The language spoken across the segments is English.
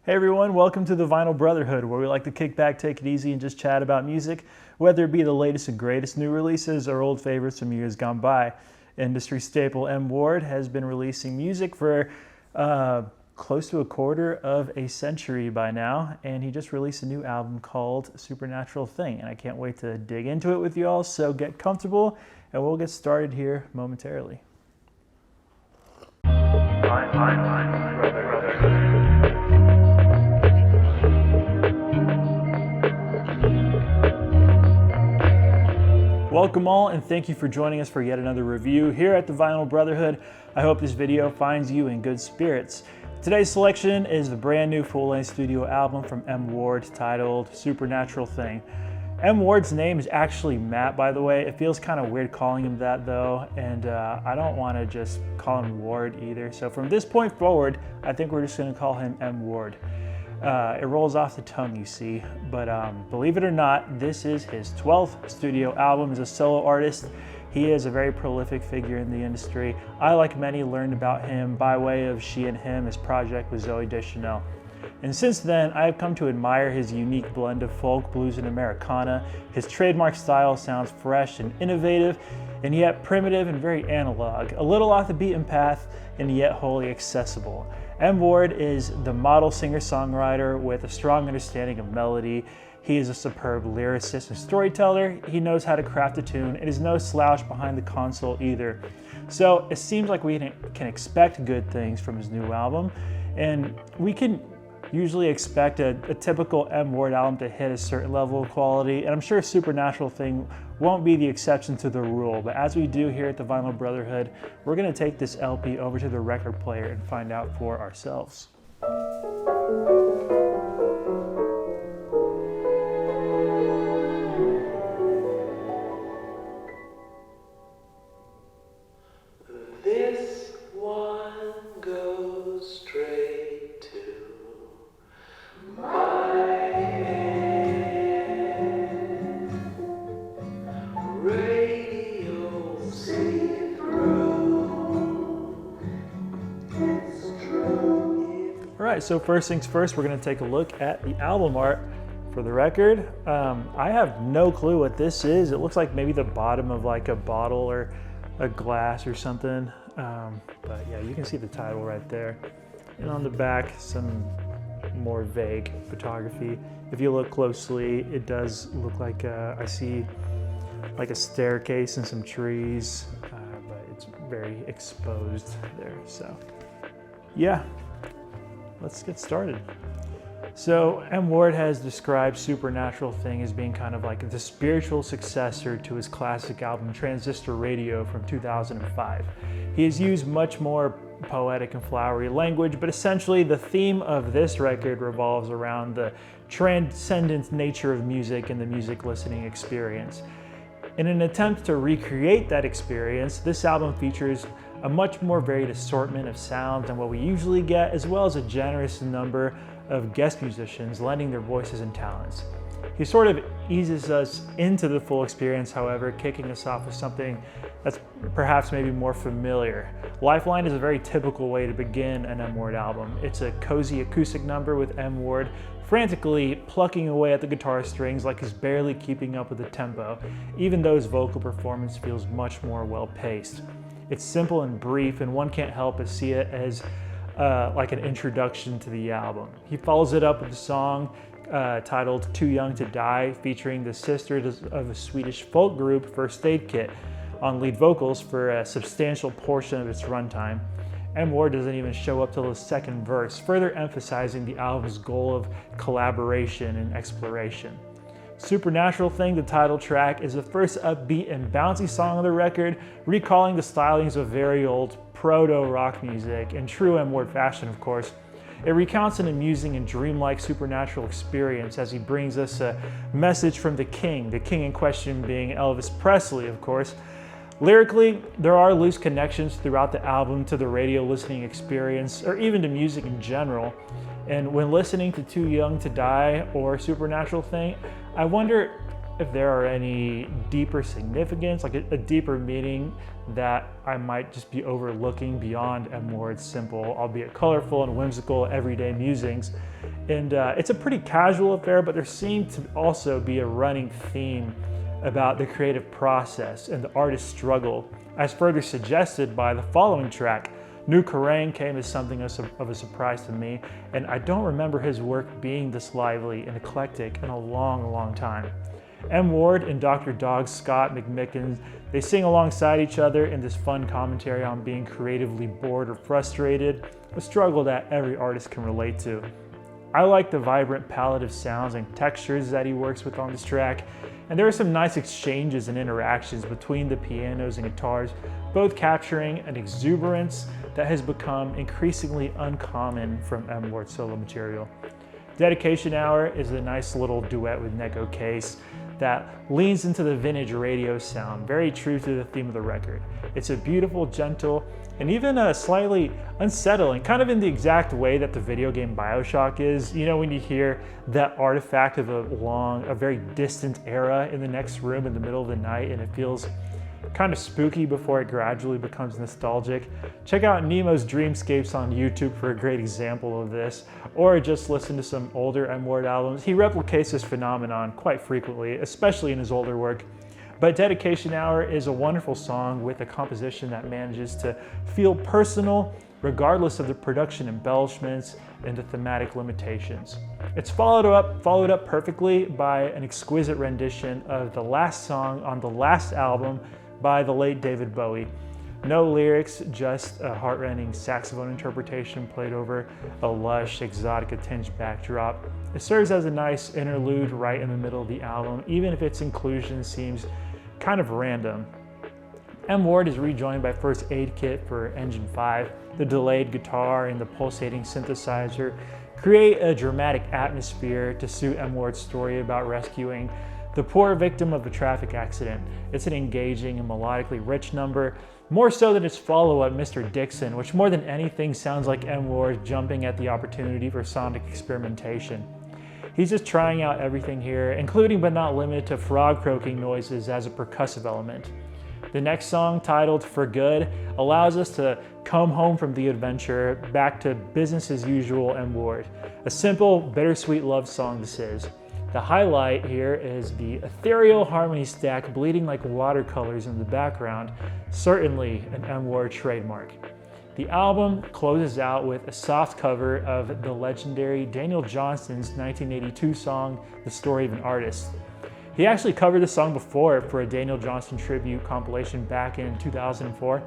Hey everyone, welcome to the Vinyl Brotherhood, where we like to kick back, take it easy, and just chat about music, whether it be the latest and greatest new releases or old favorites from years gone by. Industry staple M. Ward has been releasing music for close to a quarter of a century by now, and he just released a new album called Supernatural Thing, and I can't wait to dig into it with you all, so get comfortable, and we'll get started here momentarily. Welcome all, and thank you for joining us for yet another review here at the Vinyl Brotherhood. I hope this video finds you in good spirits. Today's selection is the brand new full-length studio album from M. Ward titled Supernatural Thing. M. Ward's name is actually Matt, by the way. It feels kind of weird calling him that though, and I don't want to just call him Ward either. So from this point forward, I think we're just going to call him M. Ward. It rolls off the tongue, you see, but believe it or not, this is his 12th studio album as a solo artist. He is a very prolific figure in the industry. I, like many, learned about him by way of She and Him, his project with Zooey Deschanel. And since then, I have come to admire his unique blend of folk, blues, and Americana. His trademark style sounds fresh and innovative, and yet primitive and very analog, a little off the beaten path, and yet wholly accessible. M. Ward is the model singer-songwriter with a strong understanding of melody. He is a superb lyricist and storyteller. He knows how to craft a tune and is no slouch behind the console either. So it seems like we can expect good things from his new album, and we can usually expect a typical M. Ward album to hit a certain level of quality, and I'm sure Supernatural Thing won't be the exception to the rule. But as we do here at the Vinyl Brotherhood, we're going to take this LP over to the record player and find out for ourselves. This one goes straight to my head. Radio see-through. It's true. All right, so first things first, we're going to take a look at the album art. For the record, I have no clue what this is. It looks like maybe the bottom of like a bottle or a glass or something. But yeah, you can see the title right there. And on the back, some more vague photography. If you look closely, it does look like I see like a staircase and some trees, but it's very exposed there. So yeah, let's get started. So M. Ward has described Supernatural Thing as being kind of like the spiritual successor to his classic album Transistor Radio from 2005. He has used much more poetic and flowery language, but essentially the theme of this record revolves around the transcendent nature of music and the music listening experience. In an attempt to recreate that experience, this album features a much more varied assortment of sounds than what we usually get, as well as a generous number of guest musicians lending their voices and talents. He sort of eases us into the full experience, however, kicking us off with something that's perhaps maybe more familiar. Lifeline is a very typical way to begin an M. Ward album. It's a cozy acoustic number with M. Ward frantically plucking away at the guitar strings like he's barely keeping up with the tempo, even though his vocal performance feels much more well-paced. It's simple and brief, and one can't help but see it as like an introduction to the album. He follows it up with a song titled Too Young to Die, featuring the sisters of a Swedish folk group, First Aid Kit, on lead vocals for a substantial portion of its runtime. M. Ward doesn't even show up till the second verse, further emphasizing the album's goal of collaboration and exploration. Supernatural Thing, the title track, is the first upbeat and bouncy song on the record, recalling the stylings of very old proto-rock music, in true M. Ward fashion, of course. It recounts an amusing and dreamlike supernatural experience as he brings us a message from the king in question being Elvis Presley, of course. Lyrically, there are loose connections throughout the album to the radio listening experience, or even to music in general. And when listening to Too Young to Die or Supernatural Thing, I wonder if there are any deeper significance, like a deeper meaning that I might just be overlooking beyond M. Ward's simple, albeit colorful and whimsical everyday musings. And it's a pretty casual affair, but there seemed to also be a running theme about the creative process and the artist's struggle, as further suggested by the following track. New Kerrang! Came as something of a surprise to me, and I don't remember his work being this lively and eclectic in a long time. M. Ward and Dr. Dog Scott McMicken, they sing alongside each other in this fun commentary on being creatively bored or frustrated, a struggle that every artist can relate to. I like the vibrant palette of sounds and textures that he works with on this track, and there are some nice exchanges and interactions between the pianos and guitars, both capturing an exuberance that has become increasingly uncommon from M. Ward's solo material. Dedication Hour is a nice little duet with Neko Case that leans into the vintage radio sound, very true to the theme of the record. It's a beautiful, gentle, and even slightly unsettling, kind of in the exact way that the video game BioShock is. You know, when you hear that artifact of a very distant era in the next room in the middle of the night, and it feels kind of spooky before it gradually becomes nostalgic. Check out Nemo's Dreamscapes on YouTube for a great example of this, or just listen to some older M. Ward albums. He replicates this phenomenon quite frequently, especially in his older work. But Dedication Hour is a wonderful song with a composition that manages to feel personal, regardless of the production embellishments and the thematic limitations. It's followed up perfectly by an exquisite rendition of the last song on the last album by the late David Bowie. No lyrics, just a heartrending saxophone interpretation played over a lush, exotica-tinged backdrop. It serves as a nice interlude right in the middle of the album, even if its inclusion seems kind of random. M. Ward is rejoined by First Aid Kit for Engine 5. The delayed guitar and the pulsating synthesizer create a dramatic atmosphere to suit M. Ward's story about rescuing the poor victim of a traffic accident. It's an engaging and melodically rich number, more so than its follow-up, Mr. Dixon, which more than anything sounds like M. Ward jumping at the opportunity for sonic experimentation. He's just trying out everything here, including but not limited to frog croaking noises as a percussive element. The next song, titled For Good, allows us to come home from the adventure back to business as usual M. Ward. A simple, bittersweet love song this is. The highlight here is the ethereal harmony stack bleeding like watercolors in the background, certainly an M. Ward trademark. The album closes out with a soft cover of the legendary Daniel Johnston's 1982 song, The Story of an Artist. He actually covered the song before for a Daniel Johnston tribute compilation back in 2004.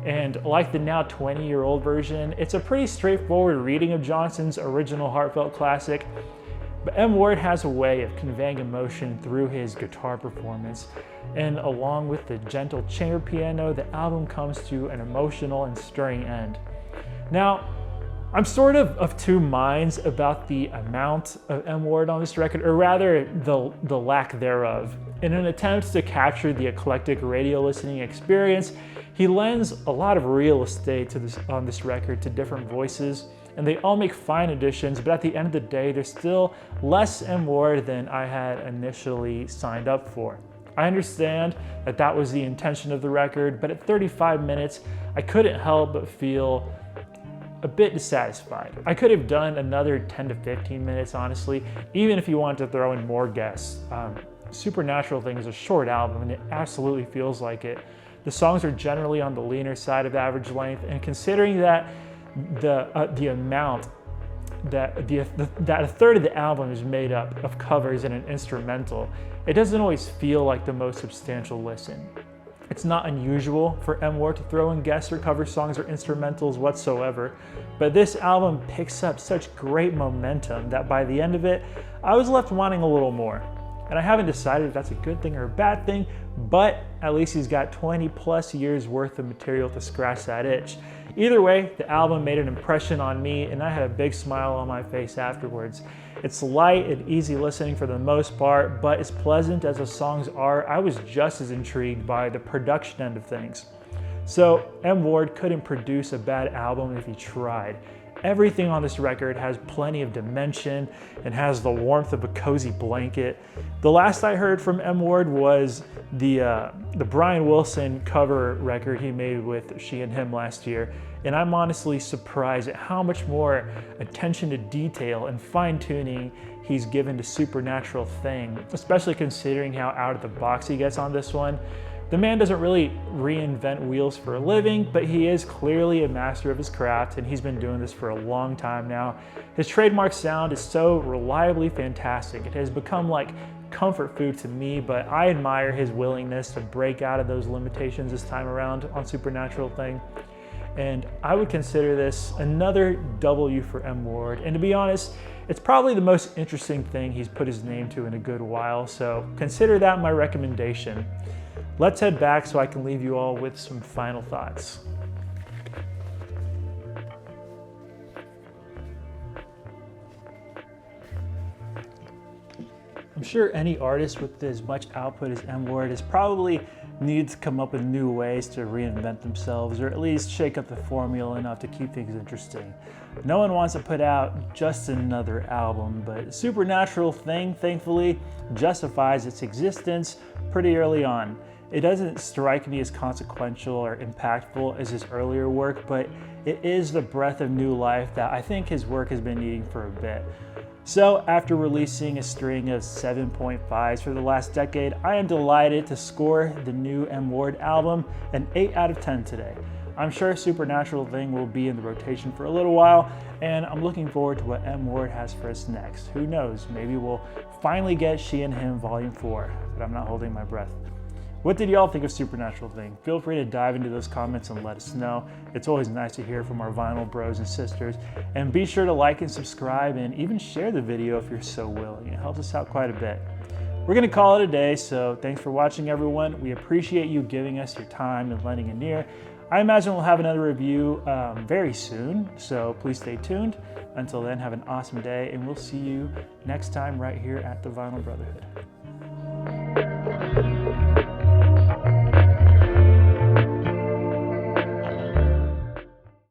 And like the now 20-year-old version, it's a pretty straightforward reading of Johnston's original heartfelt classic. But M. Ward has a way of conveying emotion through his guitar performance, and along with the gentle chamber piano, the album comes to an emotional and stirring end. Now, I'm sort of two minds about the amount of M. Ward on this record, or rather the lack thereof. In an attempt to capture the eclectic radio listening experience, he lends a lot of real estate on this record to different voices, and they all make fine additions, but at the end of the day, there's still less M. Ward than I had initially signed up for. I understand that that was the intention of the record, but at 35 minutes, I couldn't help but feel a bit dissatisfied. I could have done another 10 to 15 minutes, honestly, even if you wanted to throw in more guests. Supernatural Thing is a short album, and it absolutely feels like it. The songs are generally on the leaner side of average length, and considering that the amount that a third of the album is made up of covers and an instrumental, it doesn't always feel like the most substantial listen. It's not unusual for M. Ward to throw in guest or cover songs or instrumentals whatsoever, but this album picks up such great momentum that by the end of it, I was left wanting a little more. And I haven't decided if that's a good thing or a bad thing, but at least he's got 20 plus years worth of material to scratch that itch. Either way, the album made an impression on me, and I had a big smile on my face afterwards. It's light and easy listening for the most part, but as pleasant as the songs are, I was just as intrigued by the production end of things. So M. Ward couldn't produce a bad album if he tried. Everything on this record has plenty of dimension and has the warmth of a cozy blanket. The last I heard from M. Ward was the Brian Wilson cover record he made with She and Him last year, and I'm honestly surprised at how much more attention to detail and fine-tuning he's given to Supernatural Thing, especially considering how out of the box he gets on this one. The man doesn't really reinvent wheels for a living, but he is clearly a master of his craft, and he's been doing this for a long time now. His trademark sound is so reliably fantastic. It has become like comfort food to me, but I admire his willingness to break out of those limitations this time around on Supernatural Thing. And I would consider this another W for M. Ward. And to be honest, it's probably the most interesting thing he's put his name to in a good while, so consider that my recommendation. Let's head back so I can leave you all with some final thoughts. I'm sure any artist with as much output as M. Ward has probably needed to come up with new ways to reinvent themselves, or at least shake up the formula enough to keep things interesting. No one wants to put out just another album, but Supernatural Thing, thankfully, justifies its existence pretty early on. It doesn't strike me as consequential or impactful as his earlier work, but it is the breath of new life that I think his work has been needing for a bit. So after releasing a string of 7.5s for the last decade, I am delighted to score the new M. Ward album an 8 out of 10 today. I'm sure Supernatural Thing will be in the rotation for a little while, and I'm looking forward to what M. Ward has for us next. Who knows, maybe we'll finally get She and Him Volume 4, but I'm not holding my breath. What did y'all think of Supernatural Thing? Feel free to dive into those comments and let us know. It's always nice to hear from our vinyl bros and sisters. And be sure to like and subscribe and even share the video if you're so willing. It helps us out quite a bit. We're gonna call it a day, so thanks for watching, everyone. We appreciate you giving us your time and lending an ear. I imagine we'll have another review very soon, so please stay tuned. Until then, have an awesome day, and we'll see you next time right here at the Vinyl Brotherhood.